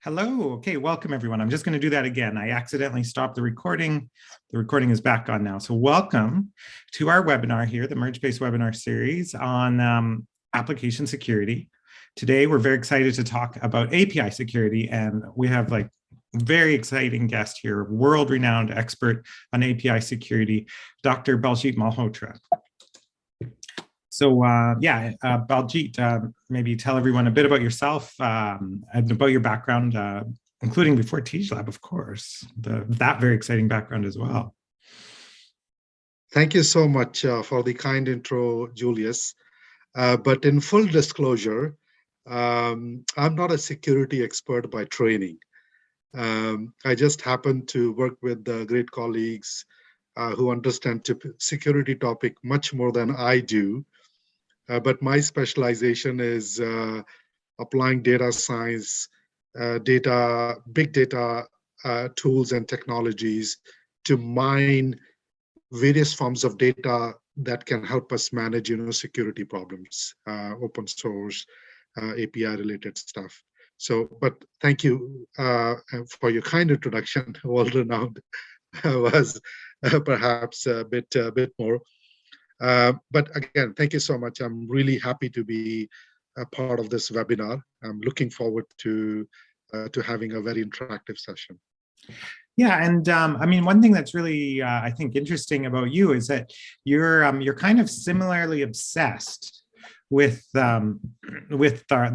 Hello. Okay, welcome everyone. I'm just going to do that again. I accidentally stopped the recording. The recording is back on now. So welcome to our webinar here, the MergeBase webinar series on application security. Today, we're very excited to talk about API security, and we have like very exciting guest here, world-renowned expert on API security, Dr. Baljeet Malhotra. So Baljeet, maybe tell everyone a bit about yourself and about your background, including before Teejlab, of course, that very exciting background as well. Thank you so much for the kind intro, Julius. But in full disclosure, I'm not a security expert by training. I just happen to work with great colleagues who understand security topic much more than I do. But my specialization is applying data science, big data tools and technologies to mine various forms of data that can help us manage, security problems, open source, API-related stuff. So, but thank you for your kind introduction. World-renowned was perhaps a bit more. But again, thank you so much. I'm really happy to be a part of this webinar. I'm looking forward to having a very interactive session. Yeah, and I mean, one thing that's really, I think, interesting about you is that you're kind of similarly obsessed with the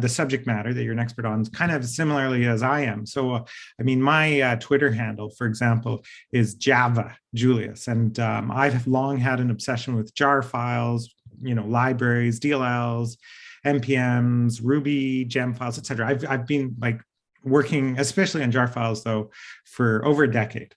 subject matter that you're an expert on, kind of similarly as I am. So, I mean, my Twitter handle, for example, is Java Julius, and I've long had an obsession with jar files, libraries, DLLs, NPMs, Ruby, gem files, etc. I've been like working, especially on jar files, though, for over a decade,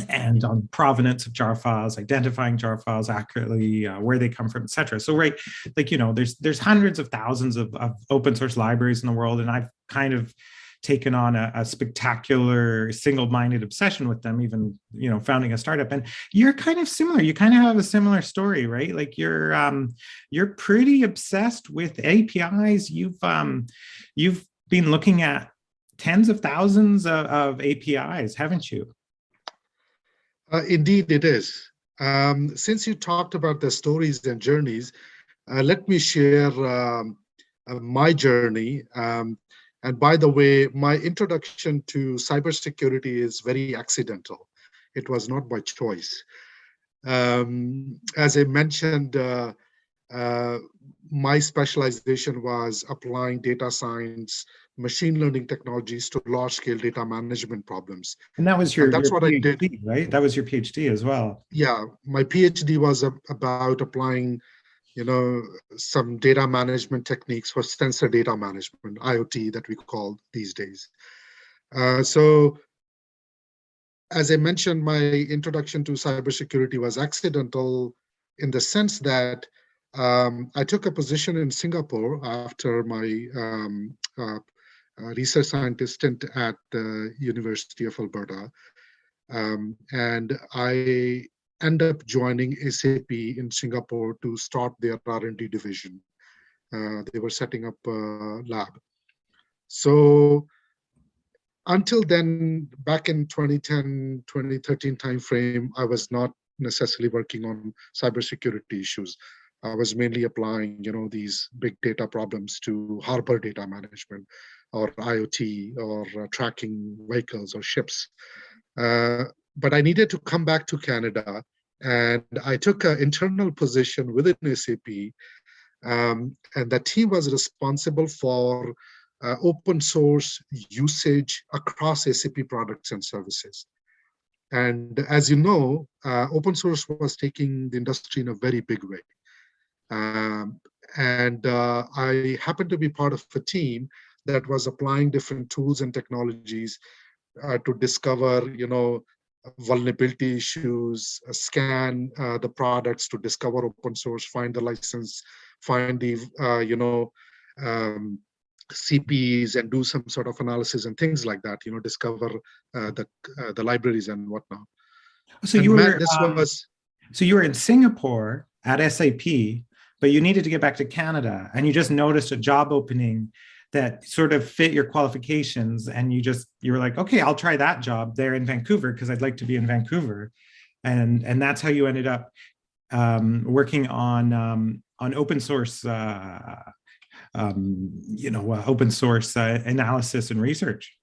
and on provenance of jar files, identifying jar files accurately, where they come from, etc. So, right, like, there's hundreds of thousands of open source libraries in the world, and I've kind of taken on a spectacular single-minded obsession with them, even, founding a startup. And you're kind of similar. You kind of have a similar story, right? Like you're pretty obsessed with APIs. You've been looking at tens of thousands of APIs, haven't you? Indeed, it is. Since you talked about the stories and journeys, let me share my journey. And by the way, my introduction to cybersecurity is very accidental. It was not by choice. As I mentioned, my specialization was applying data science, machine learning technologies to large-scale data management problems. And that was your that's what PhD, I did. Right? That was your PhD as well. Yeah, my PhD was about applying, some data management techniques for sensor data management, IoT that we call these days. So as I mentioned, my introduction to cybersecurity was accidental in the sense that I took a position in Singapore after my research scientist stint at the University of Alberta. And I ended up joining SAP in Singapore to start their R&D division. They were setting up a lab. So until then, back in 2010, 2013 timeframe, I was not necessarily working on cybersecurity issues. I was mainly applying, these big data problems to harbor data management or IoT or tracking vehicles or ships. But I needed to come back to Canada, and I took an internal position within SAP, and the team was responsible for open source usage across SAP products and services. And as you know, open source was taking the industry in a very big way. I happened to be part of a team that was applying different tools and technologies to discover, vulnerability issues, scan the products to discover open source, find the license, find the, CPs, and do some sort of analysis and things like that, discover the libraries and whatnot. So you were in Singapore at SAP, but you needed to get back to Canada, and you just noticed a job opening that sort of fit your qualifications, and you were like, okay, I'll try that job there in Vancouver because I'd like to be in Vancouver, and that's how you ended up working on open source, open source analysis and research.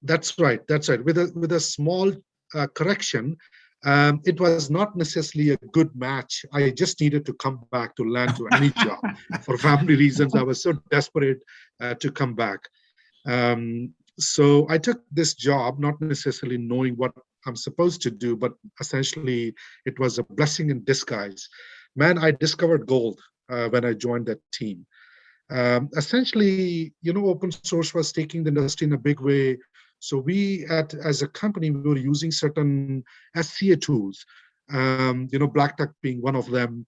That's right. That's right. With a small correction, it was not necessarily a good match. I just needed to come back to land to any job. For family reasons, I was so desperate to come back. So I took this job, not necessarily knowing what I'm supposed to do, but essentially it was a blessing in disguise. Man, I discovered gold when I joined that team. Essentially, open source was taking the industry in a big way. So as a company, we were using certain SCA tools, Black Duck being one of them,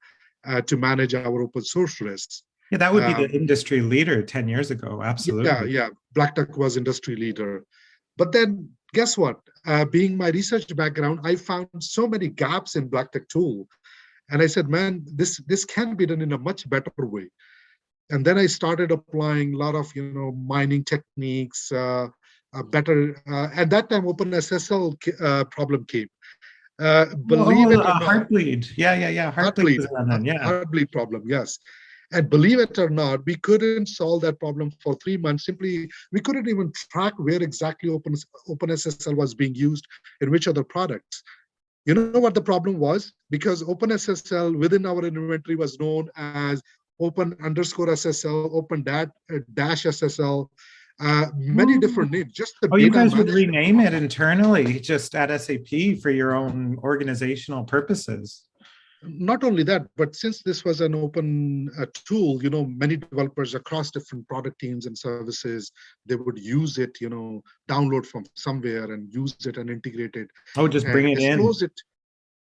to manage our open source risks. Yeah, that would be the industry leader 10 years ago. Absolutely. Yeah. Black Duck was industry leader. But then guess what? Being my research background, I found so many gaps in Black Duck tool. And I said, man, this can be done in a much better way. And then I started applying a lot of mining techniques, better. At that time, OpenSSL problem came. Believe it or not, Heartbleed. Yeah. Heartbleed was around then. Yeah. Heartbleed problem, yes. And believe it or not, we couldn't solve that problem for 3 months. Simply, we couldn't even track where exactly OpenSSL was being used in which other products. You know what the problem was? Because OpenSSL within our inventory was known as Open_SSL, Open-SSL, many different names. Just the you guys would rename it internally, just at SAP for your own organizational purposes. Not only that, but since this was an open tool, many developers across different product teams and services, they would use it, download from somewhere and use it and integrate it. Oh, just bring it in. Disclose it.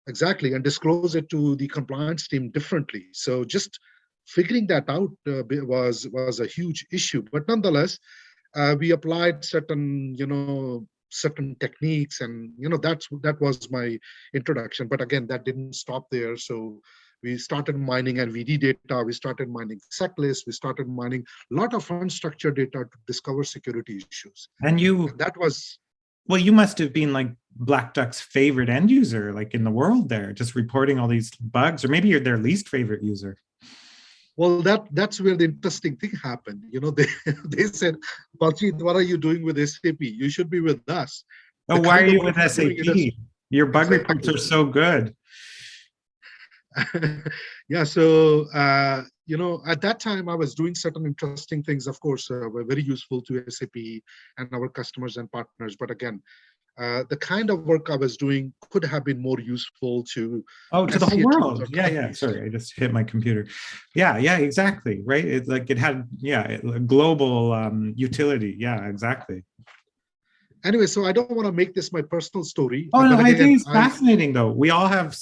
Exactly, and disclose it to the compliance team differently. So just figuring that out was a huge issue. But nonetheless, we applied certain techniques, and that was my introduction. But again, that didn't stop there. So we started mining NVD data, we started mining sec lists, we started mining a lot of unstructured data to discover security issues. And that was, well, you must have been like Black Duck's favorite end user, like in the world there, just reporting all these bugs, or maybe you're their least favorite user. Well, that's where the interesting thing happened. They said, Baljeet, what are you doing with SAP? You should be with us. Oh, why are you with SAP? Your bug reports are so good. Yeah, so at that time I was doing certain interesting things, of course, were very useful to SAP and our customers and partners. But again, the kind of work I was doing could have been more useful to the whole world. Yeah. Sorry, I just hit my computer. Yeah, exactly. Right. It had a global utility. Yeah, exactly. Anyway, so I don't want to make this my personal story. Oh, no, I think it's fascinating, though. We all have,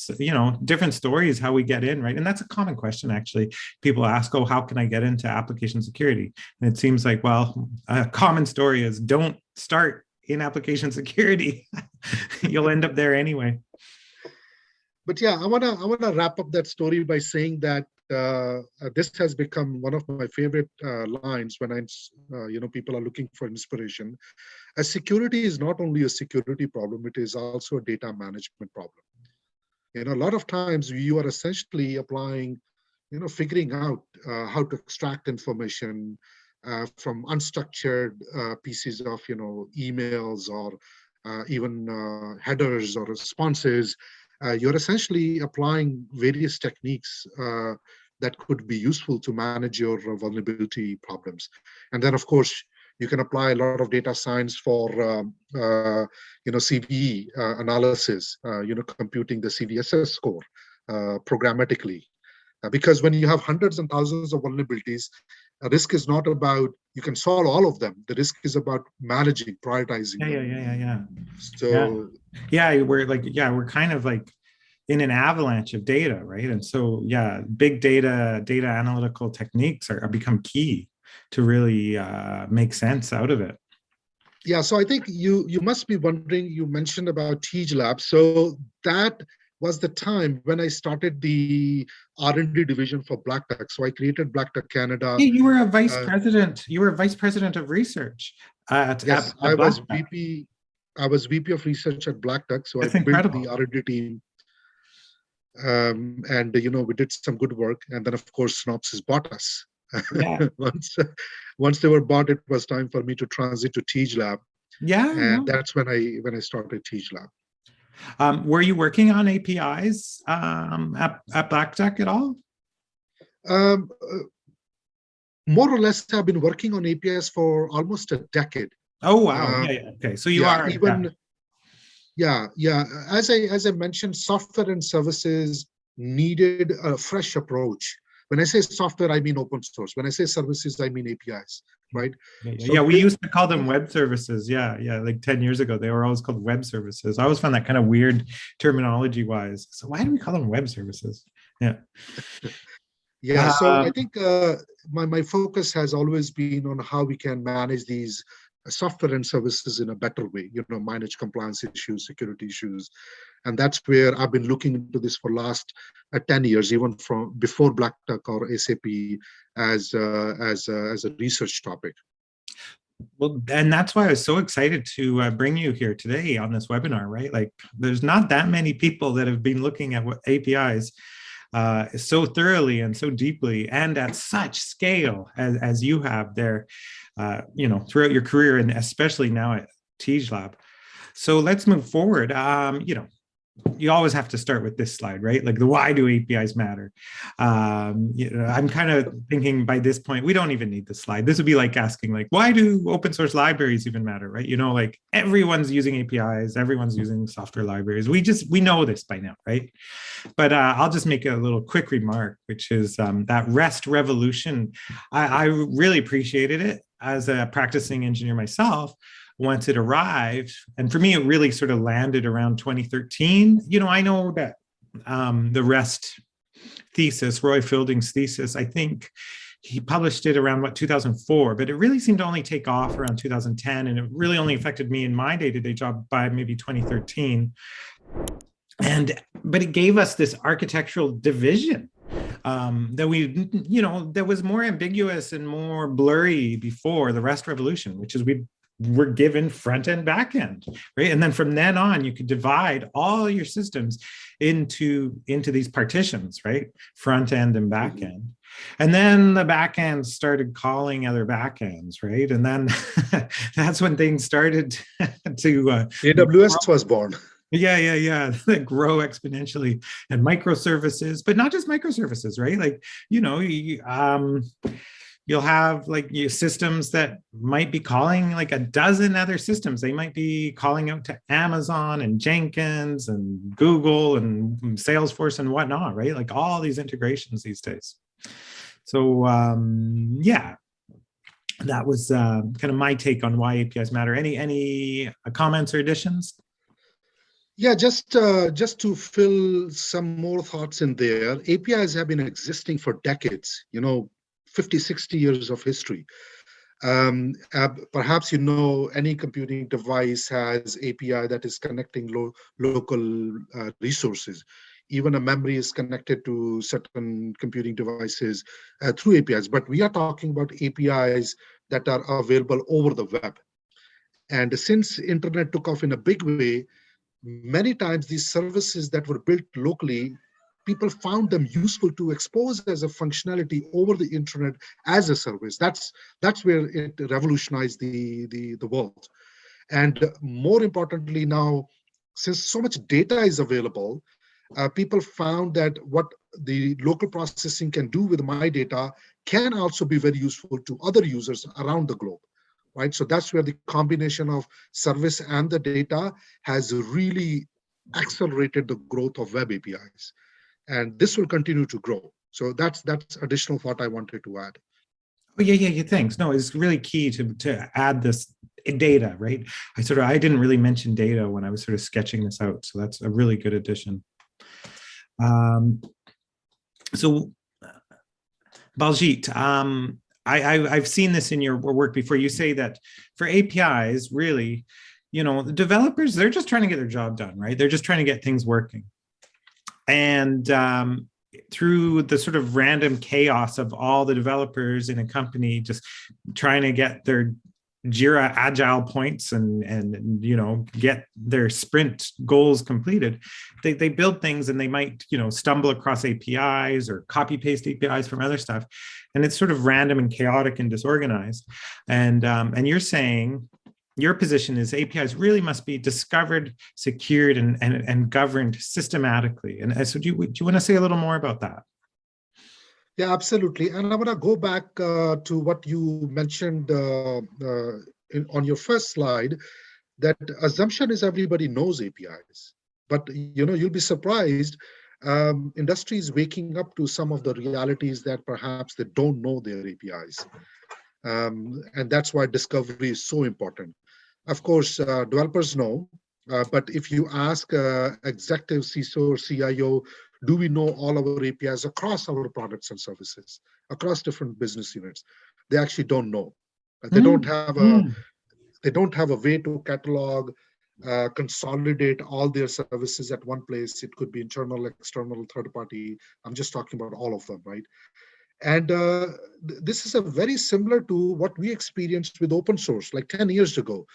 different stories how we get in, right? And that's a common question, actually. People ask, oh, how can I get into application security? And it seems like, well, a common story is don't start in application security. You'll end up there anyway. But yeah, I wanna wrap up that story by saying that this has become one of my favorite lines when people are looking for inspiration. Security is not only a security problem; it is also a data management problem. A lot of times you are essentially applying, figuring out how to extract information from unstructured pieces of, emails or even headers or responses. You're essentially applying various techniques that could be useful to manage your vulnerability problems. And then, of course, you can apply a lot of data science for, CVE analysis, computing the CVSS score programmatically. Because when you have hundreds and thousands of vulnerabilities, a risk is not about you can solve all of them. The risk is about managing, prioritizing. Yeah. So we're kind of like in an avalanche of data, right? And so big data analytical techniques are become key to really make sense out of it. Yeah, so I think you must be wondering, you mentioned about Teejlab. So that was the time when I started the R&D division for Black Duck. So I created Black Duck Canada. Hey, you were a vice Uh, president. You were vice president of research yes, at Black Duck. I was VP of research at Black Duck. So I That's built the incredible. R&D team, and we did some good work. And then, of course, Synopsys bought us. Yeah. once, once they were bought, it was time for me to transit to Teejlab, Yeah, and no. that's when I started Teejlab. Were you working on APIs at Black Duck at all? Um, uh, More or less, I've been working on APIs for almost a decade. Oh, wow. Um, Yeah, yeah. Okay. So you yeah, are, yeah. even yeah. As I mentioned, software and services needed a fresh approach. When I say software, I mean open source. When I say services, I mean APIs, right? Yeah, yeah, So yeah, we used to call them web services. Yeah, yeah. Like 10 years ago, they were always called web services. I always found that kind of weird terminology wise. So why do we call them web services? Yeah. yeah, so I Um, think my focus has always been on how we can manage these software and services in a better way, manage compliance issues, security issues. And that's where I've been looking into this for last 10 years, even from before Black Duck or SAP as a research topic. well, and that's why I was so excited to bring you here today on this webinar, right? Like, there's not that many people that have been looking at what APIs so thoroughly and so deeply and at such scale as you have there, throughout your career and especially now at Teejlab. So let's move forward. You always have to start with this slide, right? Like the why do APIs matter? I'm kind of thinking by this point, we don't even need the slide. This would be like asking, like, why do open source libraries even matter, right? Like everyone's using APIs, everyone's using software libraries. We know this by now, right? But I'll just make a little quick remark, which is that REST revolution. I really appreciated it as a practicing engineer myself once it arrived. And for me, it really sort of landed around 2013. I know that the REST thesis, Roy Fielding's thesis, I think he published it around 2004, but it really seemed to only take off around 2010. And it really only affected me in my day-to-day job by maybe 2013. But it gave us this architectural division that was more ambiguous and more blurry before the REST revolution, which is we were given front end, back end, right? And then from then on, you could divide all your systems into these partitions, right? Front end and back end. And then the back end started calling other back ends, right? And then that's when things started to AWS was born. Yeah. That grow exponentially, and microservices, but not just microservices, right? Like, you'll have like systems that might be calling like a dozen other systems. They might be calling out to Amazon and Jenkins and Google and Salesforce and whatnot, right? Like all these integrations these days. So yeah, that was kind of my take on why APIs matter. Any comments or additions? Yeah, just to fill some more thoughts in there, APIs have been existing for decades, 50, 60 years of history. Perhaps any computing device has API that is connecting local resources. Even a memory is connected to certain computing devices through APIs. But we are talking about APIs that are available over the web. And since internet took off in a big way, many times these services that were built locally, people found them useful to expose as a functionality over the internet as a service. That's where it revolutionized the world. And more importantly now, since so much data is available, people found that what the local processing can do with my data can also be very useful to other users around the globe. Right, so that's where the combination of service and the data has really accelerated the growth of web APIs, and this will continue to grow. So that's additional thought I wanted to add. Oh, yeah. Thanks. No, it's really key to add this data, right? I didn't really mention data when I was sort of sketching this out, so that's a really good addition. So, Baljeet, I've seen this in your work before. You say that for APIs, really, the developers, they're just trying to get their job done, right? They're just trying to get things working. And through the sort of random chaos of all the developers in a company just trying to get their Jira agile points and get their sprint goals completed, they build things and they might stumble across APIs or copy paste APIs from other stuff, and it's sort of random and chaotic and disorganized. And you're saying your position is APIs really must be discovered, secured, and governed systematically. And so do you want to say a little more about that? Yeah, absolutely. And I want to go back to what you mentioned on your first slide, that assumption is everybody knows APIs. But you'll be surprised, industry is waking up to some of the realities that perhaps they don't know their APIs. And that's why discovery is so important. Of course, developers know, but if you ask executive CISO or CIO, do we know all our APIs across our products and services, across different business units? They actually don't know. They don't have a way to catalog, consolidate all their services at one place. It could be internal, external, third party. I'm just talking about all of them, right? And this is a very similar to what we experienced with open source like 10 years ago.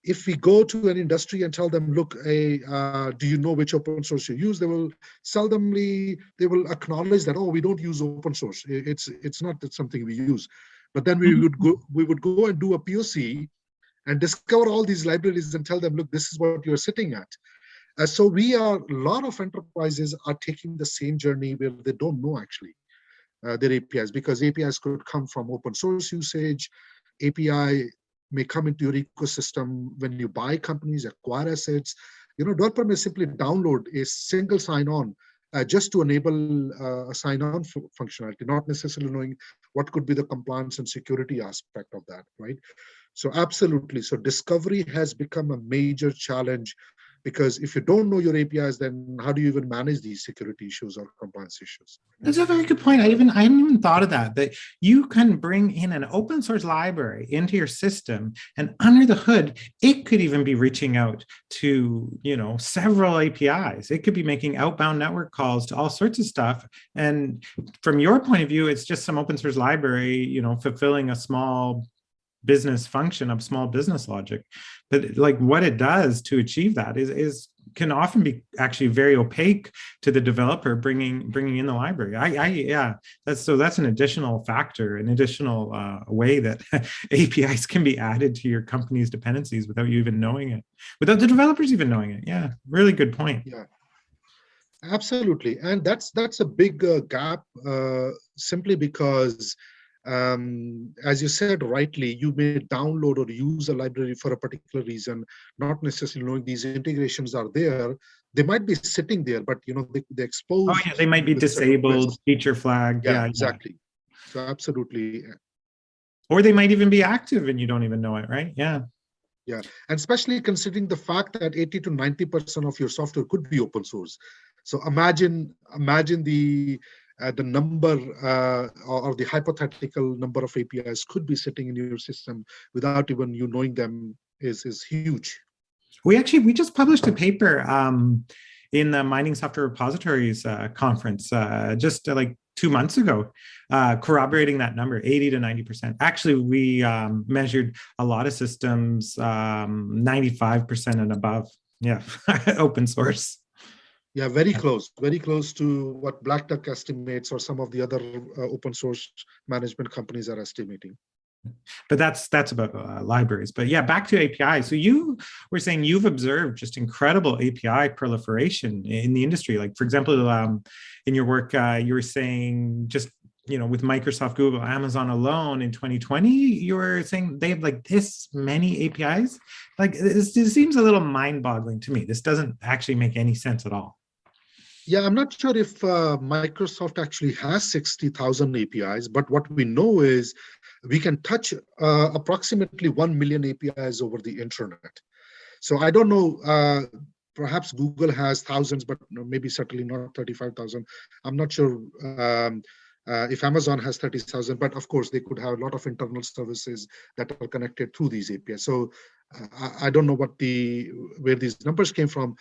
If we go to an industry and tell them, look, do you know which open source you use? They will seldomly, they will acknowledge that, oh, we don't use open source. It's not something we use. But then we would go and do a POC and discover all these libraries and tell them, look, this is what you're sitting at. So a lot of enterprises are taking the same journey where they don't know actually their APIs, because APIs could come from open source usage. API may come into your ecosystem when you buy companies, acquire assets. Developer may simply download a single sign-on just to enable a sign-on functionality, not necessarily knowing what could be the compliance and security aspect of that, right? So absolutely. So discovery has become a major challenge, because if you don't know your APIs, then how do you even manage these security issues or compliance issues? That's a very good point. I hadn't even thought of that you can bring in an open source library into your system, and under the hood, it could even be reaching out to, several APIs. It could be making outbound network calls to all sorts of stuff. And from your point of view, it's just some open source library, fulfilling a small business function of small business logic. But like what it does to achieve that is can often be actually very opaque to the developer bringing in the library. That's an additional factor, an additional way that APIs can be added to your company's dependencies without you even knowing it, without the developers even knowing it. Yeah, really good point. Yeah, absolutely. And that's a big gap, simply because as you said rightly, you may download or use a library for a particular reason, not necessarily knowing these integrations are there. They might be sitting there, but they expose. Oh yeah, they might be disabled, feature flagged. Yeah, exactly. So absolutely. Or they might even be active and you don't even know it, right? Yeah. Yeah, and especially considering the fact that 80 to 90% of your software could be open source. So imagine the number or the hypothetical number of APIs could be sitting in your system without even you knowing them is huge. We just published a paper in the Mining Software Repositories conference just like 2 months ago, corroborating that number, 80 to 90%. Actually, we measured a lot of systems, 95% and above. Yeah, open source. Yeah, very close to what Black Duck estimates or some of the other open source management companies are estimating. But that's about libraries. But yeah, back to API. So you were saying you've observed just incredible API proliferation in the industry. Like, for example, in your work, you were saying just, with Microsoft, Google, Amazon alone in 2020, you were saying they have like this many APIs. Like, this seems a little mind-boggling to me. This doesn't actually make any sense at all. Yeah, I'm not sure if Microsoft actually has 60,000 APIs, but what we know is we can touch approximately 1 million APIs over the internet. So I don't know, perhaps Google has thousands, but maybe certainly not 35,000. I'm not sure if Amazon has 30,000, but of course they could have a lot of internal services that are connected through these APIs. So I don't know where these numbers came from.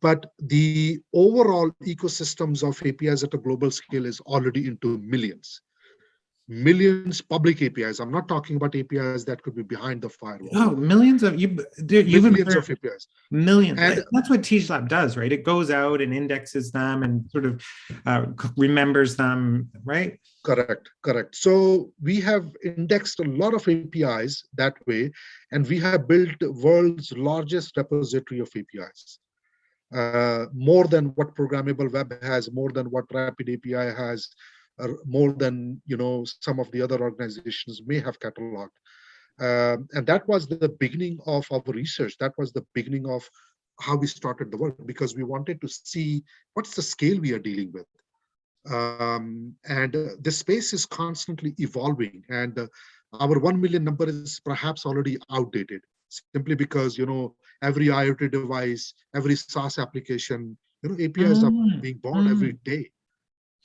but the overall ecosystems of APIs at a global scale is already into millions public APIs. I'm not talking about APIs that could be behind the firewall. Oh, millions of you've Millions of APIs. Millions. And That's what Teejlab does, right? It goes out and indexes them and sort of remembers them, right? correct. So we have indexed a lot of APIs that way, and we have built the world's largest repository of APIs. More than what programmable web has, more than what rapid API has, more than some of the other organizations may have cataloged. And that was the beginning of our research. That was the beginning of how we started the work, because we wanted to see what's the scale we are dealing with. And the space is constantly evolving, and our 1 million number is perhaps already outdated, simply because every IoT device, every SaaS application, APIs are being born every day.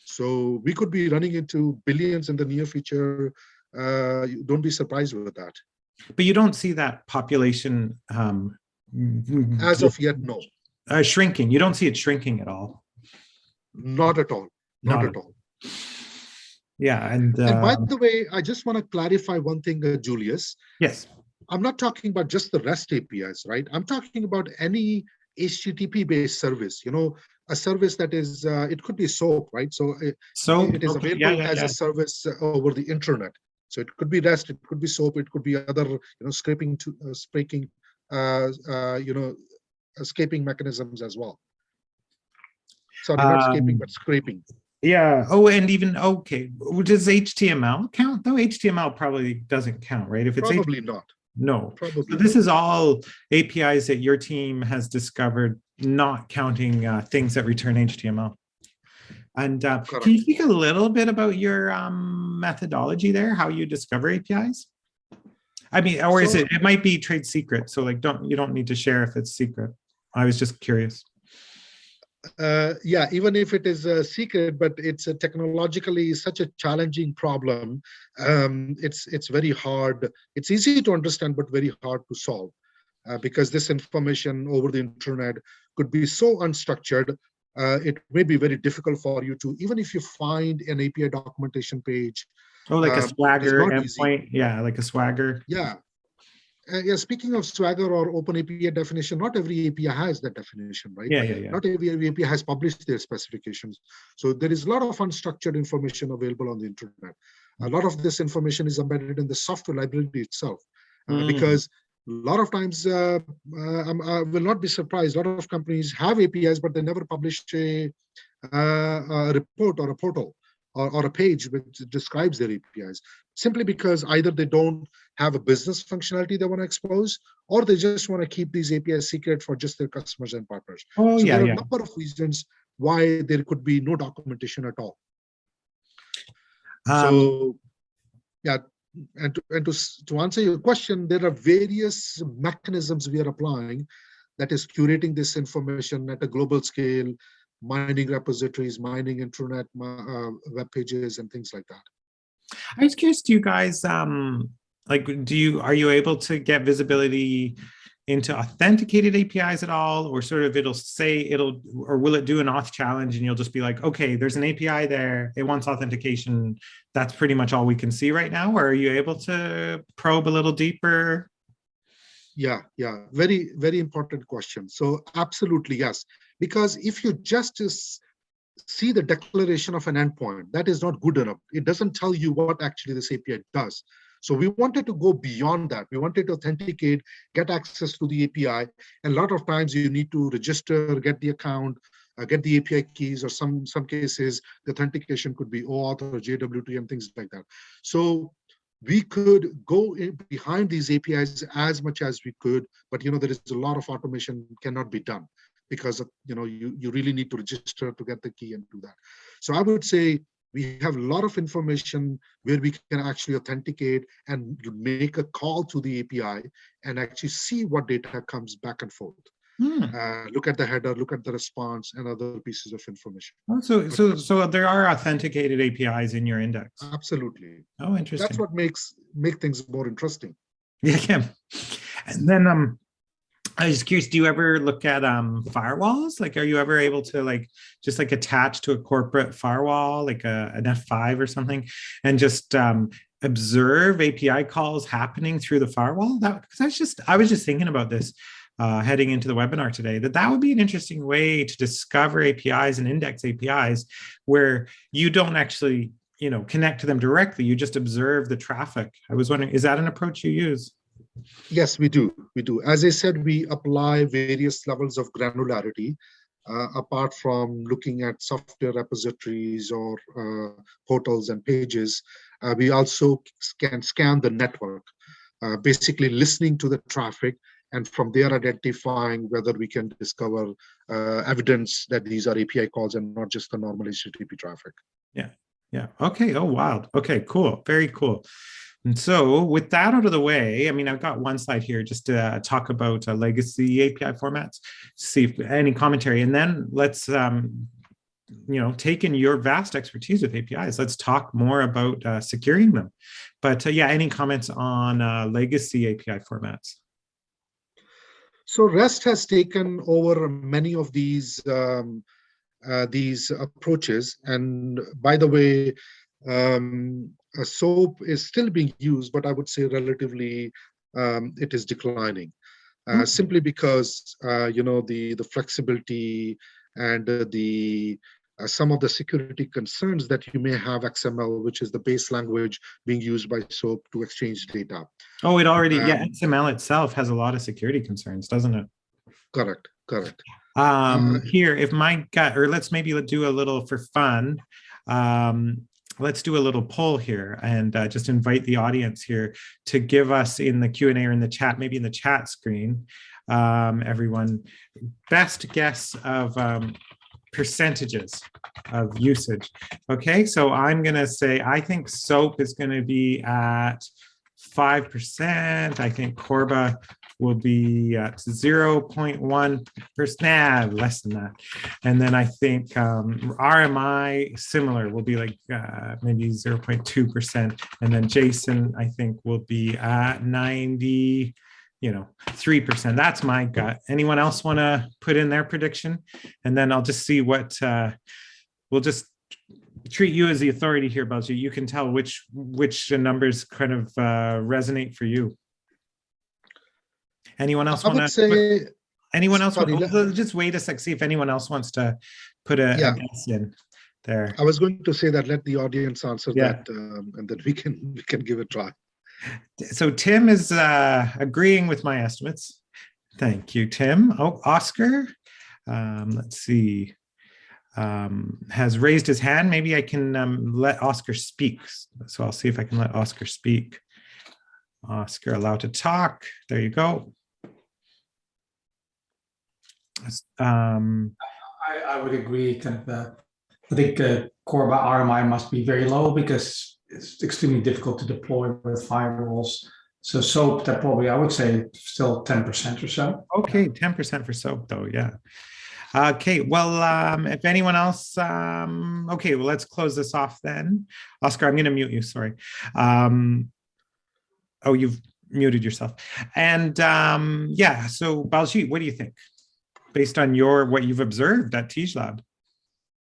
So we could be running into billions in the near future. Don't be surprised with that. But you don't see that population As of yet, no. Shrinking. You don't see it shrinking at all. Not at all. Not at all. Yeah, and by the way, I just want to clarify one thing, Julius. Yes. I'm not talking about just the REST APIs, right? I'm talking about any HTTP-based service. A service that is, it could be SOAP, right? So it is available as a service over the internet. So it could be REST, it could be SOAP, it could be other, scraping, escaping mechanisms as well. Sorry, not escaping, but scraping. Yeah. Oh, and even, okay. Does HTML count though? HTML probably doesn't count, right? If it's probably not. No. Probably so this is all APIs that your team has discovered, not counting things that return HTML. And can you speak a little bit about your methodology there, how you discover APIs? I mean, or is it might be trade secret. So like, you don't need to share if it's secret. I was just curious. Yeah, even if it is a secret, but it's technologically such a challenging problem. It's very hard. It's easy to understand, but very hard to solve, because this information over the internet could be so unstructured. It may be very difficult for you to, even if you find an API documentation page. Oh, like a Swagger endpoint. Yeah, like a Swagger. Yeah. Yeah, speaking of Swagger or Open API definition, not every API has that definition, right? Yeah. Not every API has published their specifications. So there is a lot of unstructured information available on the internet. A lot of this information is embedded in the software library itself, because a lot of times, I will not be surprised, a lot of companies have APIs, but they never publish a report or a portal or a page which describes their APIs, simply because either they don't have a business functionality they want to expose, or they just want to keep these APIs secret for just their customers and partners. Oh, so there are a number of reasons why there could be no documentation at all. So, yeah, and to answer your question, there are various mechanisms we are applying, that is curating this information at a global scale, mining repositories, mining internet web pages, and things like that. I was curious, do you guys like, are you able to get visibility into authenticated APIs at all, or sort of or will it do an auth challenge and you'll just be like, okay, there's an API there, it wants authentication, that's pretty much all we can see right now? Or are you able to probe a little deeper? Yeah, very, very important question. So absolutely, yes. Because if you just see the declaration of an endpoint, that is not good enough. It doesn't tell you what actually this API does. So we wanted to go beyond that. We wanted to authenticate, get access to the API. And a lot of times you need to register, get the account, get the API keys, or some cases, the authentication could be OAuth or JWT and things like that. So we could go behind these APIs as much as we could, but there is a lot of automation cannot be done, because you really need to register to get the key and do that. So I would say we have a lot of information where we can actually authenticate and make a call to the API and actually see what data comes back and forth. Look at the header, look at the response, and other pieces of information. Oh, so there are authenticated APIs in your index. Absolutely. Oh, interesting. That's what make things more interesting. Yeah. And then I was curious, do you ever look at firewalls? Like, are you ever able to like just like attach to a corporate firewall, like an F5 or something, and just observe API calls happening through the firewall? That because I was just thinking about this heading into the webinar today, that would be an interesting way to discover APIs and index APIs where you don't actually, connect to them directly. You just observe the traffic. I was wondering, is that an approach you use? Yes, we do. We do. As I said, we apply various levels of granularity. Apart from looking at software repositories or portals and pages, we also can scan the network, basically listening to the traffic, and from there identifying whether we can discover evidence that these are API calls and not just the normal HTTP traffic. Yeah. Yeah. Okay. Oh, wow. Okay, cool. Very cool. And so with that out of the way, I mean, I've got one slide here just to talk about legacy API formats, see if any commentary, and then let's, taking your vast expertise with APIs, let's talk more about securing them. But yeah, any comments on legacy API formats? So REST has taken over many of these approaches. And by the way, SOAP is still being used, but I would say relatively it is declining, simply because the flexibility and the some of the security concerns that you may have XML, which is the base language being used by SOAP to exchange data. Oh, it already, yeah, XML itself has a lot of security concerns, doesn't it? Correct, correct. Here, if my gut, or let's do a little for fun. Let's do a little poll here and just invite the audience here to give us in the Q&A or in the chat, maybe in the chat screen, everyone, best guess of percentages of usage. Okay, so I'm going to say, I think SOAP is going to be at 5%. I think Corba will be at 0.1%, less than that. And then I think RMI similar will be like maybe 0.2%. And then Jason, I think, will be at 90, 3%. That's my gut. Anyone else want to put in their prediction? And then I'll just see what we'll just treat you as the authority here, Baljeet. You can tell which numbers kind of resonate for you. Anyone else want to say? Anyone else? Just wait a sec. See if anyone else wants to put a guess in there. I was going to say that let the audience answer that, and then we can give it a try. So Tim is agreeing with my estimates. Thank you, Tim. Oh, Oscar. Let's see. Has raised his hand. Maybe I can let Oscar speak. So I'll see if I can let Oscar speak. Oscar, allowed to talk. There you go. I would agree. Kind of, I think Corba RMI must be very low because it's extremely difficult to deploy with firewalls. So SOAP, that probably I would say still 10% or so. Okay, 10% for SOAP though, yeah. Okay, well, if anyone else, okay, well, let's close this off then. Oscar, I'm going to mute you, sorry. Oh, you've muted yourself. And yeah, so Baljeet, what do you think? Based on what you've observed at Teejlab?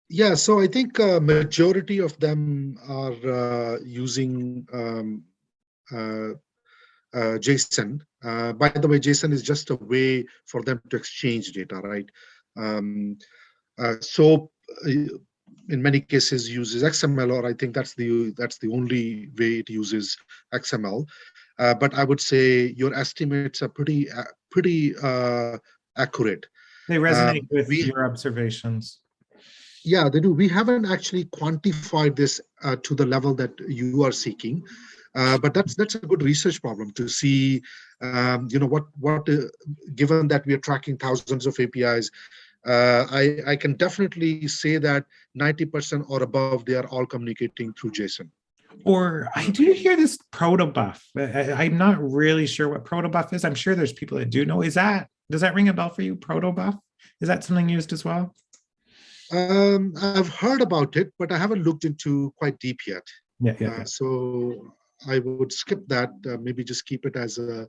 Yeah, so I think majority of them are using JSON. By the way, JSON is just a way for them to exchange data, right? So in many cases uses XML, or I think that's the only way it uses XML. But I would say your estimates are pretty accurate. They resonate with your observations. Yeah, they do. We haven't actually quantified this to the level that you are seeking, but that's a good research problem to see. What given that we are tracking thousands of APIs, I can definitely say that 90% or above they are all communicating through JSON. Or I do hear this protobuf. I'm not really sure what protobuf is. I'm sure there's people that do know. Does that ring a bell for you? Protobuf? Is that something used as well? I've heard about it, but I haven't looked into quite deep yet. Yeah. So I would skip that. Maybe just keep it as a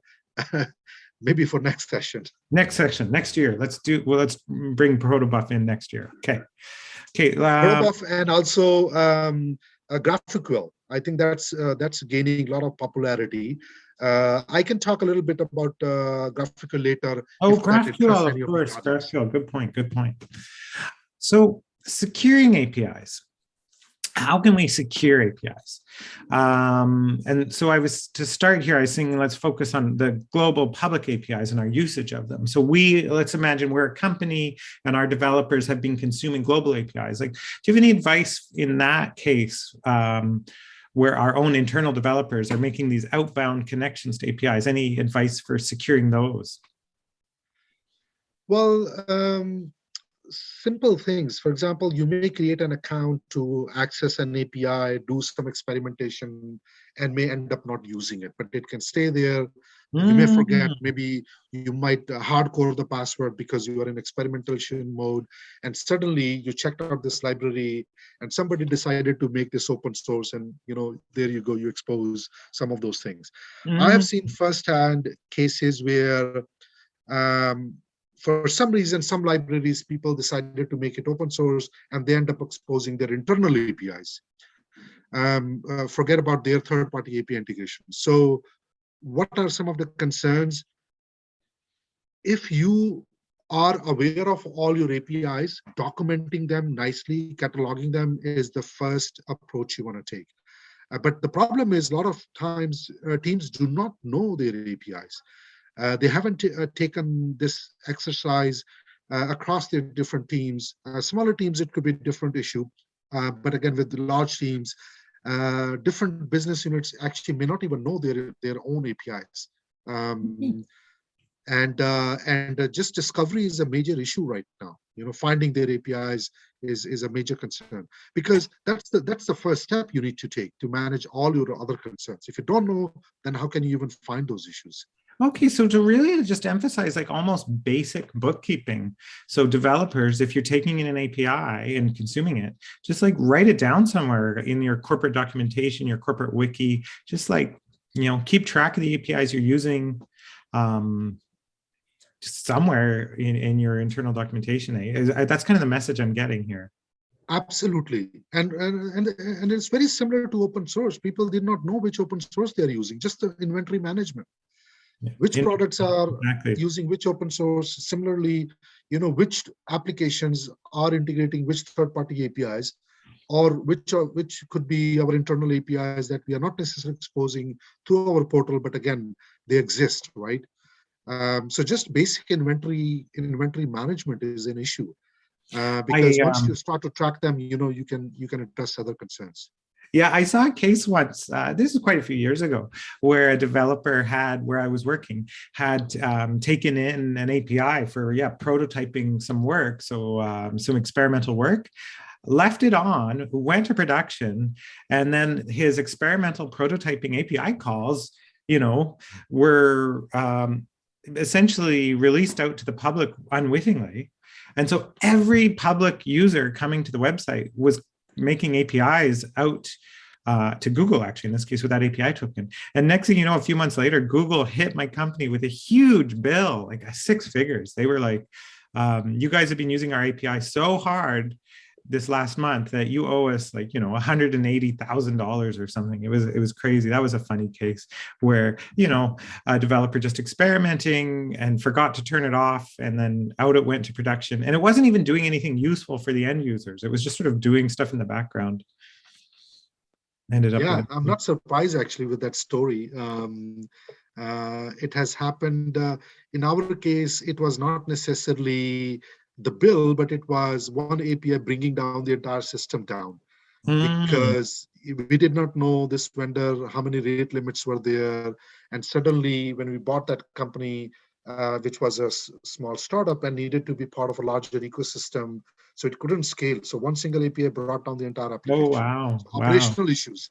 Maybe for next session. Next section, next year. Let's bring Protobuf in next year. Okay. Okay. Protobuf and also GraphQL. I think that's gaining a lot of popularity. I can talk a little bit about GraphQL later. Oh, if that interests GraphQL, any of of the course. audience. GraphQL. Good point. Good point. So securing APIs. How can we secure APIs? And so to start here, I was saying, let's focus on the global public APIs and our usage of them. So let's imagine we're a company and our developers have been consuming global APIs. Like, do you have any advice in that case where our own internal developers are making these outbound connections to APIs? Any advice for securing those? Well, simple things. For example, you may create an account to access an API, do some experimentation, and may end up not using it, but it can stay there. You may forget, maybe you might hardcore the password because you are in experimentation mode, and suddenly you checked out this library and somebody decided to make this open source, and there you go, you expose some of those things. I have seen firsthand cases where for some reason, some libraries, people decided to make it open source and they end up exposing their internal APIs. Forget about their third-party API integration. So what are some of the concerns? If you are aware of all your APIs, documenting them nicely, cataloging them is the first approach you want to take. But the problem is a lot of times teams do not know their APIs. They haven't taken this exercise across their different teams. Smaller teams, it could be a different issue. But again, with the large teams, different business units actually may not even know their own APIs. And just discovery is a major issue right now. Finding their APIs is a major concern, because that's the first step you need to take to manage all your other concerns. If you don't know, then how can you even find those issues? Okay, so to really just emphasize like almost basic bookkeeping. So developers, if you're taking in an API and consuming it, just like write it down somewhere in your corporate documentation, your corporate wiki, just like, keep track of the APIs you're using somewhere in your internal documentation. That's kind of the message I'm getting here. Absolutely. And it's very similar to open source. People did not know which open source they're using, just the inventory management. Which products are using which open source? Similarly, which applications are integrating which third-party APIs, or which could be our internal APIs that we are not necessarily exposing through our portal, but again, they exist, right? So just basic inventory management is an issue, because once you start to track them, you can address other concerns. Yeah, I saw a case once, this is quite a few years ago, where a developer where I was working, had taken in an API for, prototyping some work, so some experimental work, left it on, went to production, and then his experimental prototyping API calls, were essentially released out to the public unwittingly. And so every public user coming to the website was making APIs out to Google, actually, in this case, with that API token. And next thing you know, a few months later, Google hit my company with a huge bill, like 6 figures. They were like, you guys have been using our API so hard this last month that you owe us like, $180,000 or something. It was crazy. That was a funny case where, a developer just experimenting and forgot to turn it off, and then out it went to production. And it wasn't even doing anything useful for the end users. It was just sort of doing stuff in the background. Ended up. Yeah, I'm not surprised actually with that story. It has happened in our case. It was not necessarily the bill, but it was one API bringing down the entire system down, because we did not know this vendor, how many rate limits were there. And suddenly when we bought that company, which was a small startup and needed to be part of a larger ecosystem, so it couldn't scale. So one single API brought down the entire application. Oh, wow. So operational issues.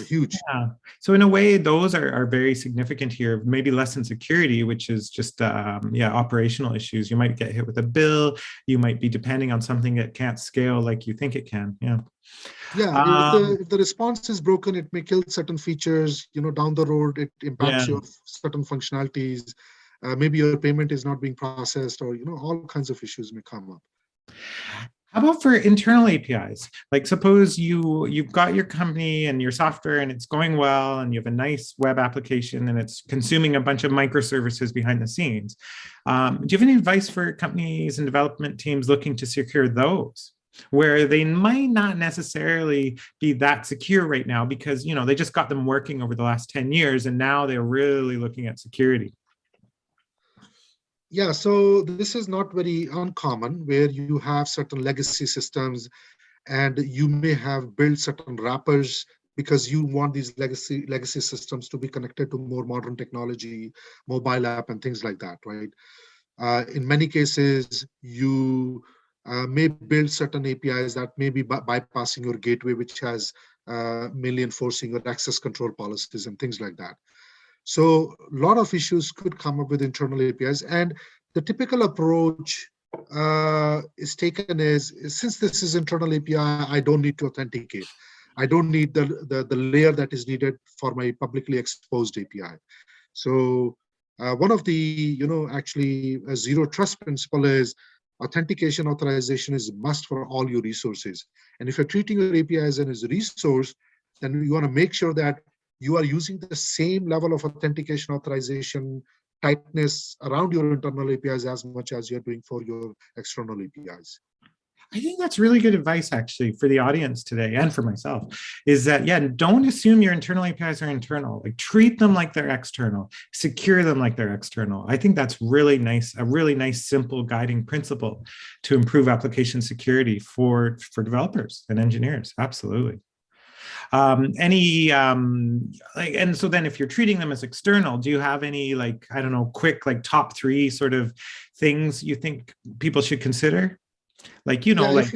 Huge. Yeah. So in a way, those are very significant here. Maybe less in security, which is just operational issues. You might get hit with a bill. You might be depending on something that can't scale like you think it can. Yeah. Yeah, if the response is broken, it may kill certain features. Down the road, it impacts Yeah. your certain functionalities. Maybe your payment is not being processed, or all kinds of issues may come up. How about for internal APIs? Like suppose you've got your company and your software and it's going well and you have a nice web application and it's consuming a bunch of microservices behind the scenes. Do you have any advice for companies and development teams looking to secure those, where they might not necessarily be that secure right now because they just got them working over the last 10 years and now they're really looking at security? Yeah, so this is not very uncommon, where you have certain legacy systems and you may have built certain wrappers because you want these legacy systems to be connected to more modern technology, mobile app, and things like that, right? In many cases, you may build certain APIs that may be bypassing your gateway, which has mainly enforcing your access control policies and things like that. So a lot of issues could come up with internal APIs. And the typical approach is taken as, since this is internal API, I don't need to authenticate. I don't need the layer that is needed for my publicly exposed API. So one of the, actually a zero trust principle is authentication authorization is a must for all your resources. And if you're treating your API as a resource, then you want to make sure that you are using the same level of authentication authorization tightness around your internal APIs as much as you're doing for your external APIs. I think that's really good advice, actually, for the audience today and for myself, is that, yeah, don't assume your internal APIs are internal. Like, treat them like they're external, secure them like they're external. I think that's really nice, a really nice, simple guiding principle to improve application security for developers and engineers. Absolutely. And so then if you're treating them as external, do you have any, like, I don't know, quick, like top 3 sort of things you think people should consider? Like, Yeah, like,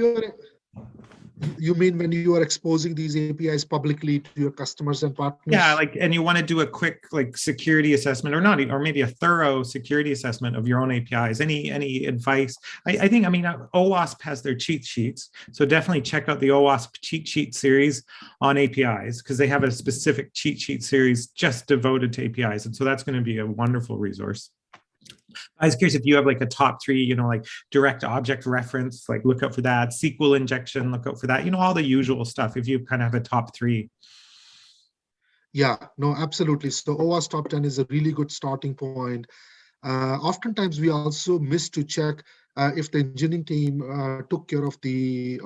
you mean when you are exposing these APIs publicly to your customers and partners? yeah, like, and you want to do a quick, like, security assessment, or not, or maybe a thorough security assessment of your own APIs. Any advice? I think, OWASP has their cheat sheets, so definitely check out the OWASP cheat sheet series on APIs, because they have a specific cheat sheet series just devoted to APIs, and so that's going to be a wonderful resource. I was curious if you have like a top 3, like direct object reference, like look out for that, SQL injection, look out for that, all the usual stuff, if you kind of have a top 3. Yeah, no, absolutely. So OWASP Top 10 is a really good starting point. Oftentimes, we also miss to check if the engineering team took care of the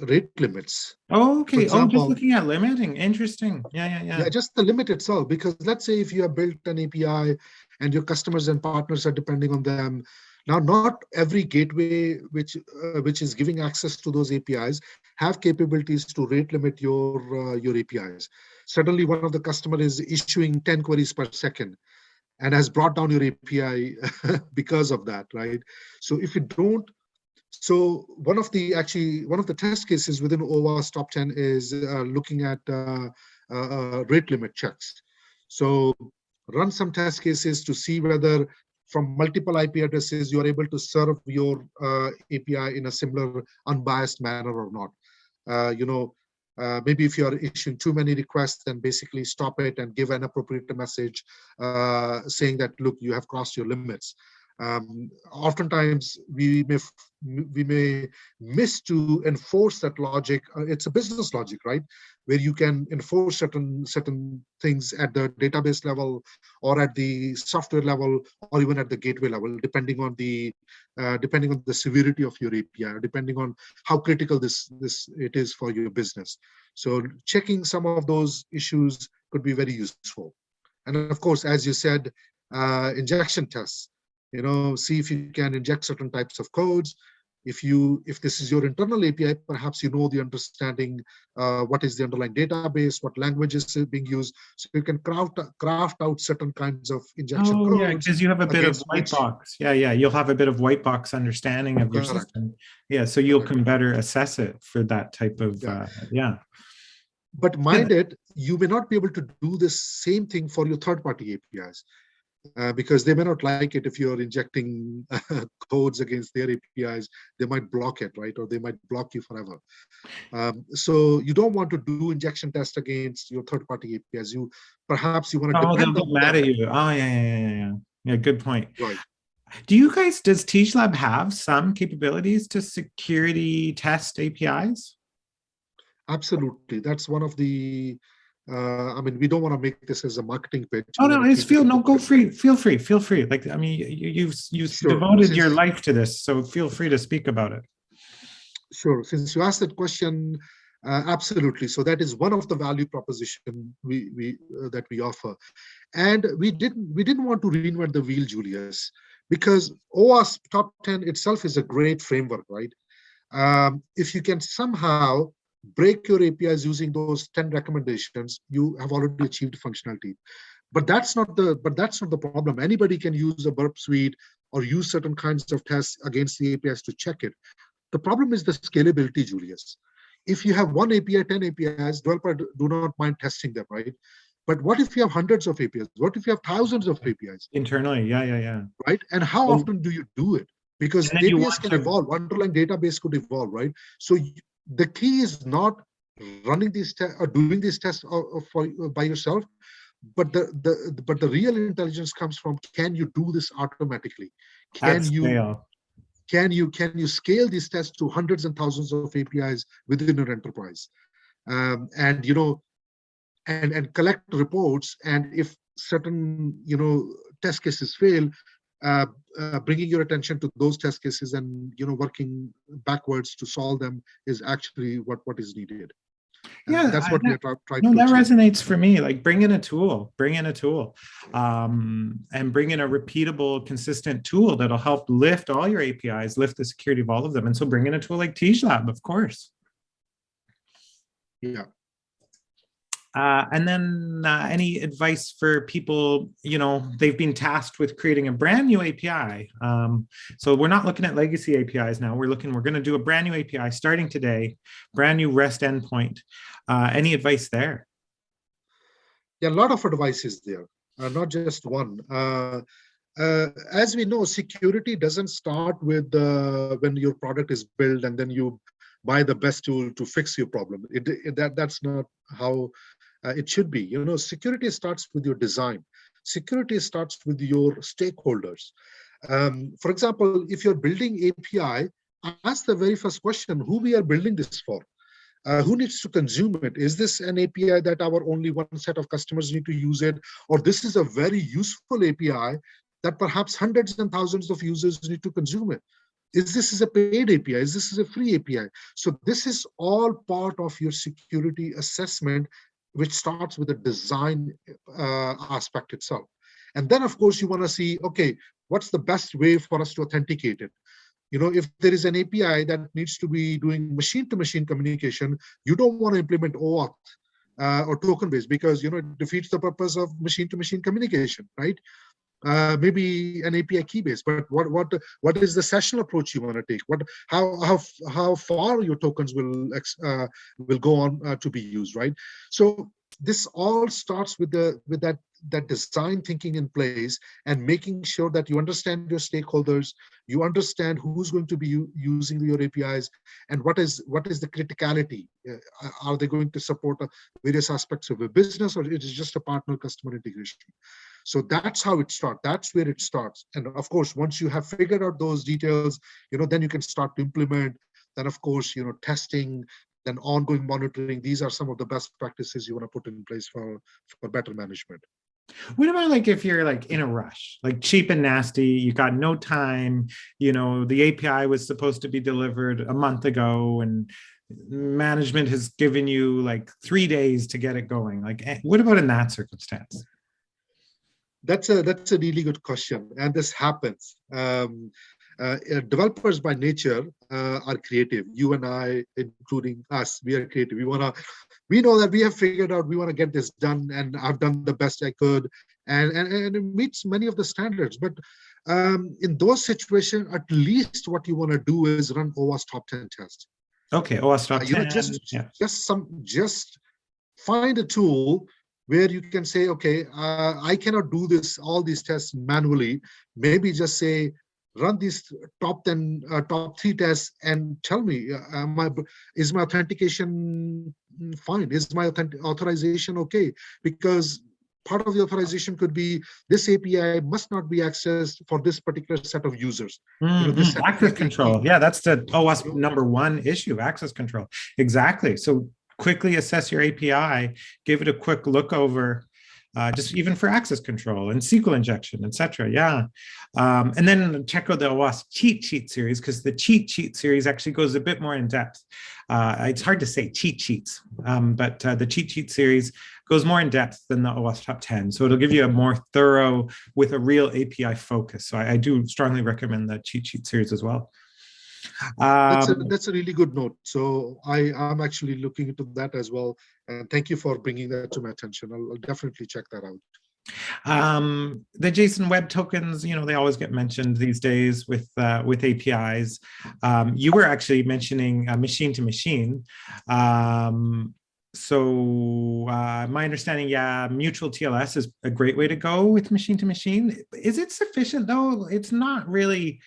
rate limits. Oh, okay. For example, just looking at limiting. Interesting. Yeah. Yeah, just the limit itself. Because let's say if you have built an API and your customers and partners are depending on them. Now, not every gateway which is giving access to those APIs have capabilities to rate limit your APIs. Suddenly, one of the customer is issuing 10 queries per second and has brought down your API because of that, right? So if you don't, so one of the test cases within OWASP Top 10 is looking at rate limit checks. So run some test cases to see whether from multiple IP addresses you are able to serve your API in a similar unbiased manner or not. Maybe if you are issuing too many requests, then basically stop it and give an appropriate message saying that, look, you have crossed your limits. Oftentimes we may miss to enforce that logic. It's a business logic, right? Where you can enforce certain things at the database level, or at the software level, or even at the gateway level, depending on the severity of your API, or depending on how critical it is for your business. So checking some of those issues could be very useful. And of course, as you said, injection tests. See if you can inject certain types of codes. If this is your internal API, perhaps the understanding what is the underlying database, what language is being used, so you can craft out certain kinds of injection codes. Yeah, because you have a bit of white box. Yeah, you'll have a bit of white box understanding of your system. Yeah, so you can better assess it for that type of But mind it, you may not be able to do the same thing for your third-party APIs. because they may not like it if you're injecting codes against their APIs. They might block it, right? Or they might block you forever. So you don't want to do injection test against your third-party APIs. Perhaps you want to Oh, they'll depend get on mad them. at you. Oh, yeah. Yeah, good point. Right. Does Teejlab have some capabilities to security test APIs? Absolutely. That's one of the, I mean, we don't want to make this as a marketing pitch. Oh We no, want to it's keep it go open. free. Feel free. Like, I mean, you've Sure. devoted your life to this, so feel free to speak about it. Sure. Since you asked that question, absolutely. So that is one of the value proposition that we offer, and we didn't want to reinvent the wheel, Julius, because OWASP Top 10 itself is a great framework, right? If you can somehow break your APIs using those 10 recommendations, you have already achieved functionality. But that's not the problem. Anybody can use a burp suite or use certain kinds of tests against the APIs to check it. The problem is the scalability, Julius. If you have one API, 10 APIs, developers do not mind testing them, right? But what if you have hundreds of APIs? What if you have thousands of APIs? Internally, yeah. Right? And how Oh, often do you do it? Because and then you APIs want can to, evolve, underlying database could evolve, right? So the key is not running these tests or doing these tests by yourself, but the real intelligence comes from, can you do this automatically? at Can you scale. can you scale these tests to hundreds and thousands of APIs within your enterprise, and and collect reports, and if certain test cases fail, uh, bringing your attention to those test cases and working backwards to solve them is actually what is needed. Yeah, That's what we are trying no, to that achieve. resonates for me. Like, bring in a tool, and bring in a repeatable, consistent tool that'll help lift all your APIs, lift the security of all of them. And so bring in a tool like Teejlab, of course. Yeah. And then any advice for people, they've been tasked with creating a brand new API. So we're not looking at legacy APIs now. We're going to do a brand new API starting today, brand new REST endpoint. Any advice there? Yeah, a lot of advice is there, not just one. As we know, security doesn't start with when your product is built and then you buy the best tool to fix your problem. That's not how it should be. Security starts with your design. Security starts with your stakeholders. For example, if you're building API, ask the very first question: who we are building this for? Who needs to consume it? Is this an API that our only one set of customers need to use it? Or this is a very useful API that perhaps hundreds and thousands of users need to consume it? Is this a paid API? Is this a free API? So this is all part of your security assessment, which starts with the design aspect itself. And then, of course, you want to see, okay, what's the best way for us to authenticate it? If there is an API that needs to be doing machine-to-machine communication, you don't want to implement OAuth or token-based, because it defeats the purpose of machine-to-machine communication, right? Maybe an API key-based, but what is the session approach you want to take? How far your tokens will go on to be used, right? So this all starts with that design thinking in place, and making sure that you understand your stakeholders, you understand who's going to be using your APIs, and what is the criticality. Are they going to support various aspects of a business, or it is just a partner customer integration? So that's how it starts. That's where it starts. And of course, once you have figured out those details, then you can start to implement. Then, of course, testing, then ongoing monitoring. These are some of the best practices you want to put in place for better management. What about like if you're like in a rush, like cheap and nasty, you got no time, the API was supposed to be delivered a month ago and management has given you like 3 days to get it going. Like, what about in that circumstance? That's a really good question, and this happens. Developers by nature are creative. You and I, including us, we are creative. We know that we have figured out we want to get this done, and I've done the best I could, and it meets many of the standards. But in those situations, at least what you want to do is run OWASP Top 10 test. Okay, OWASP Top 10. Just find a tool where you can say, okay, I cannot do all these tests manually. Maybe just say, run these top 3 tests and tell me, is my authentication fine? Is my authorization okay? Because part of the authorization could be this API must not be accessed for this particular set of users. This set access of control. Yeah, that's the OWASP #1 issue, access control. Exactly. So quickly assess your API, give it a quick look over, just even for access control and SQL injection, etc. Yeah. And then check out the OWASP cheat sheet series, because the cheat sheet series actually goes a bit more in depth. It's hard to say cheat sheets, but the cheat sheet series goes more in depth than the OWASP top 10. So it'll give you a more thorough with a real API focus. So I do strongly recommend the cheat sheet series as well. That's a really good note. So I'm actually looking into that as well. And thank you for bringing that to my attention. I'll definitely check that out. The JSON web tokens, they always get mentioned these days with APIs. You were actually mentioning machine to machine. So my understanding, yeah, mutual TLS is a great way to go with machine to machine. Is it sufficient though? It's not really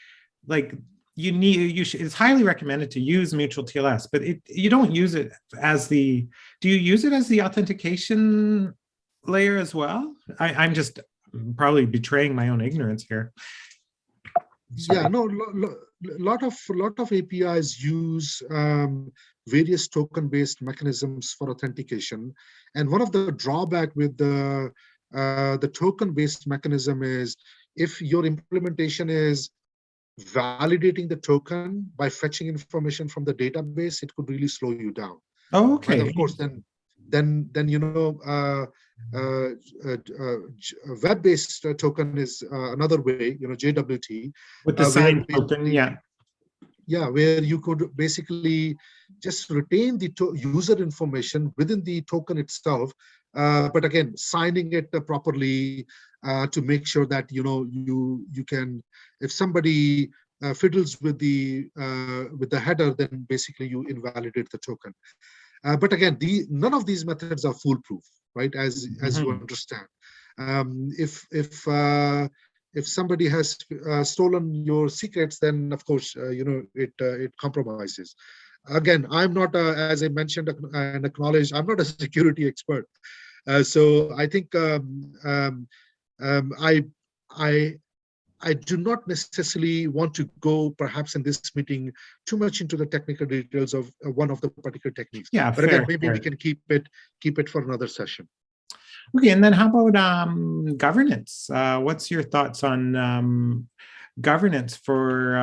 like it's highly recommended to use mutual TLS, but you don't use it as do you use it as the authentication layer as well? I'm just probably betraying my own ignorance here. Sorry. Yeah, no, lot of APIs use various token-based mechanisms for authentication, and one of the drawback with the token-based mechanism is if your implementation is validating the token by fetching information from the database, it could really slow you down. Oh, okay. And of course, then web-based token is another way, JWT. With the signed token, yeah. Yeah, where you could basically just retain the user information within the token itself, but again, signing it properly to make sure that you can, if somebody fiddles with the header, then basically you invalidate the token. But again, none of these methods are foolproof, right? As you understand, if somebody has stolen your secrets, then of course it compromises. Again, I'm not, as I mentioned and acknowledged, I'm not a security expert, so I think I do not necessarily want to go, perhaps in this meeting, too much into the technical details of one of the particular techniques. Yeah, but again, maybe we can keep it for another session. Okay, and then how about governance? What's your thoughts on governance for,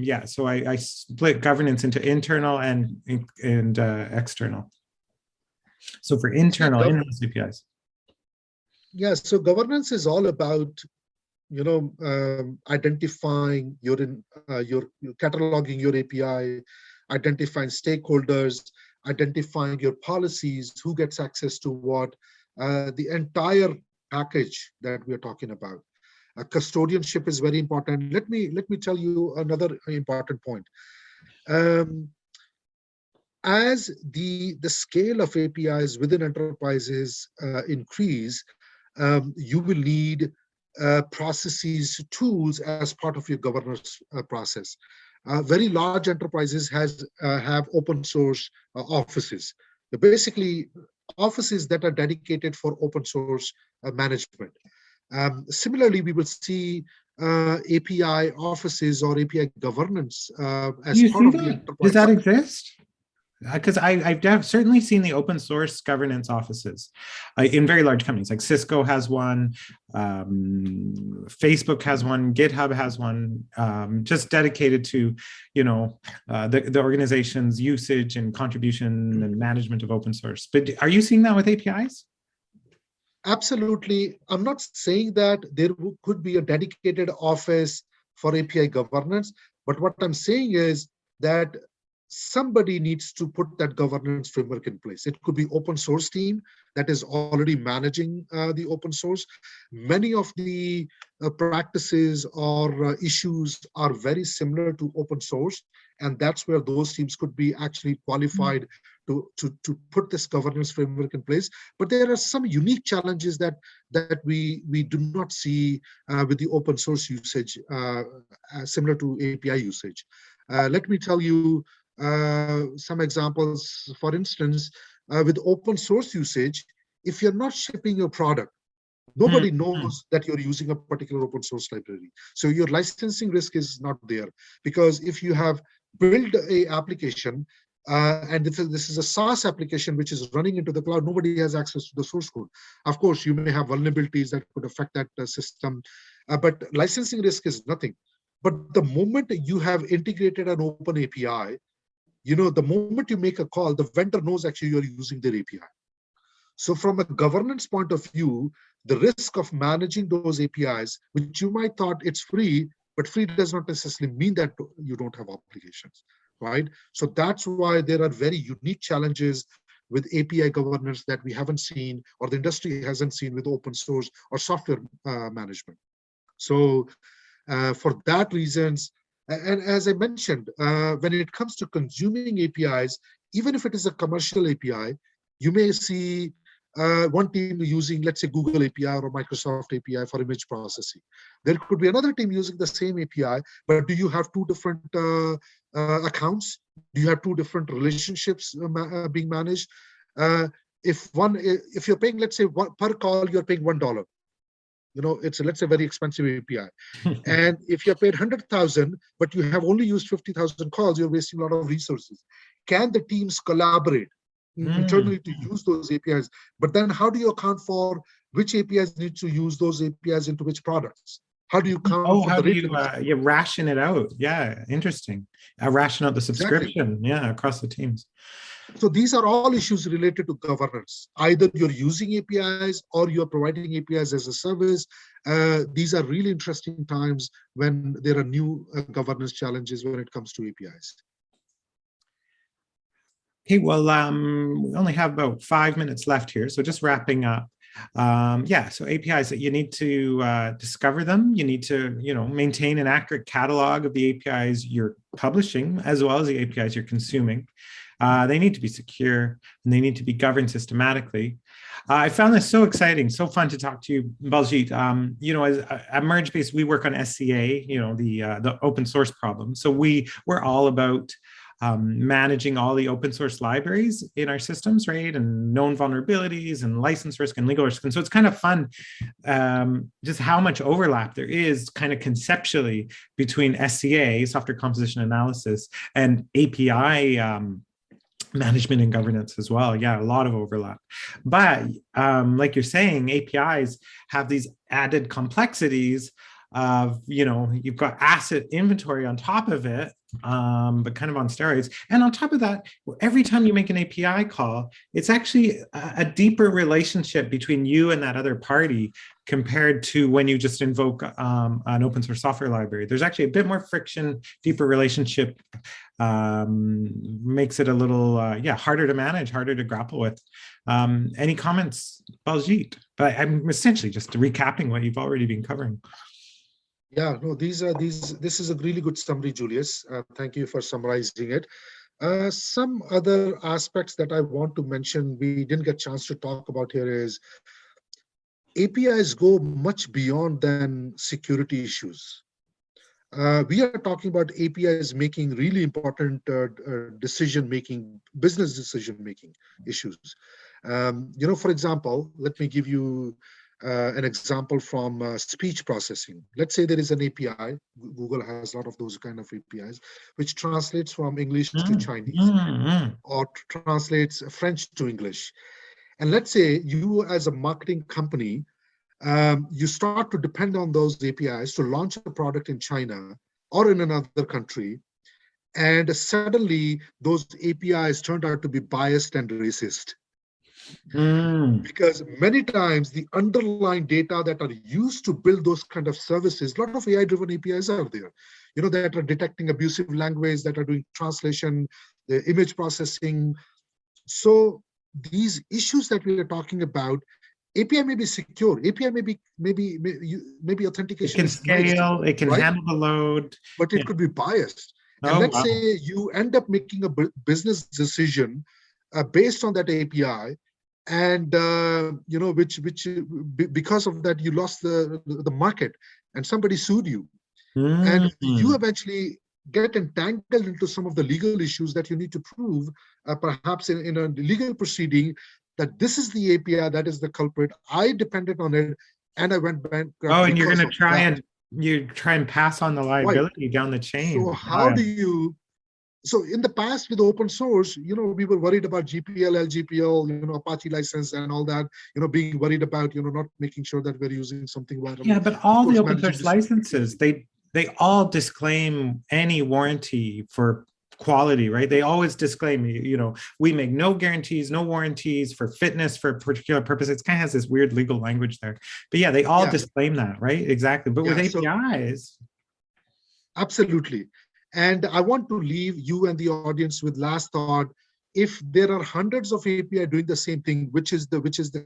yeah, so I split governance into internal and external. So for internal, in-house APIs. Yeah, so governance is all about, identifying your cataloging your API, identifying stakeholders, identifying your policies, who gets access to what, the entire package that we are talking about. Custodianship is very important. Let me tell you another important point. As the scale of APIs within enterprises increase, you will need processes, tools as part of your governance process. Very large enterprises have open source offices. Basically, offices that are dedicated for open source management. Similarly, we will see API offices or API governance as part of the enterprise. Does that exist? Because I've certainly seen the open source governance offices in very large companies, like Cisco has one, Facebook has one, GitHub has one, just dedicated to, the organization's usage and contribution and management of open source. But are you seeing that with APIs? Absolutely. I'm not saying that there could be a dedicated office for API governance, but what I'm saying is that somebody needs to put that governance framework in place. It could be open source team that is already managing the open source. Many of the practices or issues are very similar to open source, and that's where those teams could be actually qualified to put this governance framework in place. But there are some unique challenges that we do not see with the open source usage, similar to API usage. Let me tell you some examples. For instance, with open source usage, if you're not shipping your product, nobody knows that you're using a particular open source library. So your licensing risk is not there, because if you have built a application and this is a SaaS application which is running into the cloud, nobody has access to the source code. Of course, you may have vulnerabilities that could affect that system, but licensing risk is nothing. But the moment you have integrated an open API, the moment you make a call, the vendor knows actually you're using their API. So from a governance point of view, the risk of managing those APIs, which you might thought it's free, but free does not necessarily mean that you don't have obligations, right? So that's why there are very unique challenges with API governance that we haven't seen, or the industry hasn't seen with open source or software management. So for that reasons, and as I mentioned, when it comes to consuming APIs, even if it is a commercial API, you may see one team using, let's say, Google API or Microsoft API for image processing. There could be another team using the same API, but do you have two different accounts? Do you have two different relationships being managed? If you're paying, let's say, per call, you're paying $1. It's let's say very expensive API. And if you're paid 100,000, but you have only used 50,000 calls, you're wasting a lot of resources. Can the teams collaborate internally to use those APIs? But then how do you account for which APIs need to use those APIs into which products? How do you count for how the do you ration it out? Yeah, interesting. Ration out the subscription, exactly. Yeah, across the teams. So these are all issues related to governance. Either you're using APIs or you're providing APIs as a service. These are really interesting times when there are new governance challenges when it comes to APIs. Okay, well, we only have about 5 minutes left here, so just wrapping up. Yeah, so APIs, that you need to discover them. You need to, maintain an accurate catalog of the APIs you're publishing, as well as the APIs you're consuming. They need to be secure, and they need to be governed systematically. I found this so exciting, so fun to talk to you, Baljeet. At MergeBase, we work on SCA, the open source problem. So we're all about managing all the open source libraries in our systems, right? And known vulnerabilities and license risk and legal risk. And so it's kind of fun just how much overlap there is kind of conceptually between SCA, software composition analysis, and API management and governance as well. Yeah, a lot of overlap. But like you're saying, APIs have these added complexities of, you've got asset inventory on top of it, but kind of on steroids. And on top of that, every time you make an API call, it's actually a deeper relationship between you and that other party compared to when you just invoke an open source software library. There's actually a bit more friction, deeper relationship, makes it a little, harder to manage, harder to grapple with. Any comments, Baljeet? But I'm essentially just recapping what you've already been covering. Yeah, no, this is a really good summary, Julius. Thank you for summarizing it. Some other aspects that I want to mention, we didn't get a chance to talk about here, is APIs go much beyond than security issues. We are talking about APIs making really important decision-making, business decision-making issues. For example, let me give you an example from speech processing. Let's say there is an API. Google has a lot of those kind of APIs, which translates from English to Chinese or translates French to English. And let's say you, as a marketing company, you start to depend on those APIs to launch a product in China or in another country. And suddenly those APIs turned out to be biased and racist. Because many times the underlying data that are used to build those kind of services, a lot of AI-driven APIs are there, that are detecting abusive language, that are doing translation, the image processing. So these issues that we are talking about, API may be secure, API maybe authentication. It can scale, nice, it can handle the load, but it could be biased. And let's say you end up making a business decision based on that API, and because of that you lost the market, and somebody sued you, and you eventually get entangled into some of the legal issues that you need to prove, perhaps in a legal proceeding, that this is the API that is the culprit. I depended on it, and I went bankrupt. Oh, and you're going to try and pass on the liability down the chain. So how do you? So in the past with open source, we were worried about GPL, LGPL, Apache license and all that, being worried about, not making sure that we're using something viable. Yeah, but all the open source licenses, they all disclaim any warranty for quality, right? They always disclaim, we make no guarantees, no warranties for fitness for a particular purpose. It kind of has this weird legal language there. But yeah, they all disclaim that, right? Exactly. But with APIs. Absolutely. And I want to leave you and the audience with last thought. If there are hundreds of API doing the same thing, which is the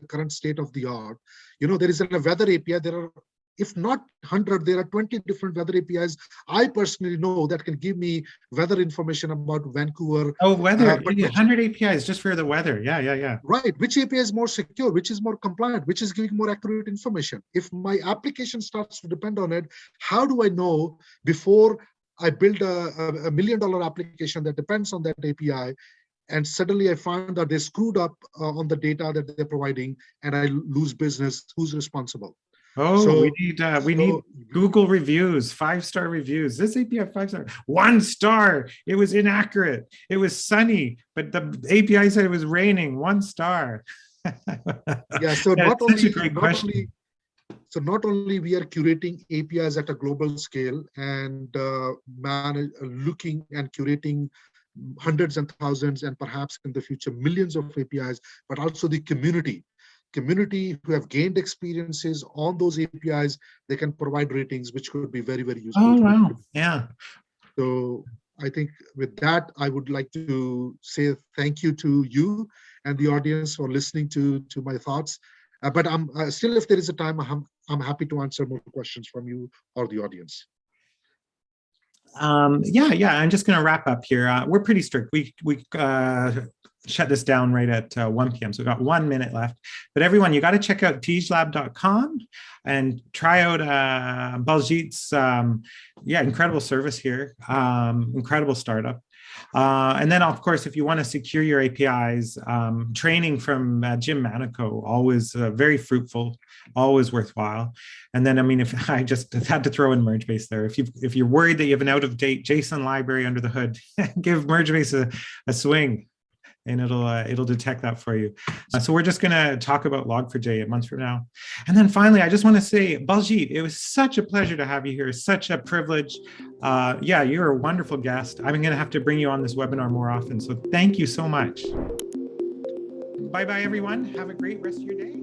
current state of the art, there is a weather API. There are, if not 100, there are 20 different weather APIs I personally know that can give me weather information about Vancouver. Oh, weather, 100 APIs just for the weather. Yeah. Right. Which API is more secure, which is more compliant, which is giving more accurate information? If my application starts to depend on it, how do I know before I build a $1 million application that depends on that API, and suddenly I find that they screwed up on the data that they're providing, and I lose business? Who's responsible? Oh, so, we need Google reviews, 5-star reviews. This API 5-star, 1 star. It was inaccurate. It was sunny, but the API said it was raining. 1 star. Yeah. So not only we are curating APIs at a global scale and looking and curating hundreds and thousands and perhaps in the future millions of APIs, but also the community who have gained experiences on those APIs. They can provide ratings which could be very, very useful. Oh, wow. Yeah. So I think with that, I would like to say thank you to you and the audience for listening to my thoughts. But I'm still, if there is a time, I'm happy to answer more questions from you or the audience. Yeah. I'm just going to wrap up here. We're pretty strict. We shut this down right at 1 p.m. So we've got 1 minute left. But everyone, you got to check out teejlab.com and try out Baljeet's incredible service here. Incredible startup. And then, of course, if you want to secure your APIs, training from Jim Manico, always very fruitful, always worthwhile. And then, I mean, if I just had to throw in MergeBase there, if you're worried that you have an out-of-date JSON library under the hood, give MergeBase a swing, and it'll detect that for you. So we're just going to talk about Log4j a month from now. And then finally, I just want to say, Baljeet, it was such a pleasure to have you here. Such a privilege. Yeah, you're a wonderful guest. I'm going to have to bring you on this webinar more often. So thank you so much. Bye-bye, everyone. Have a great rest of your day.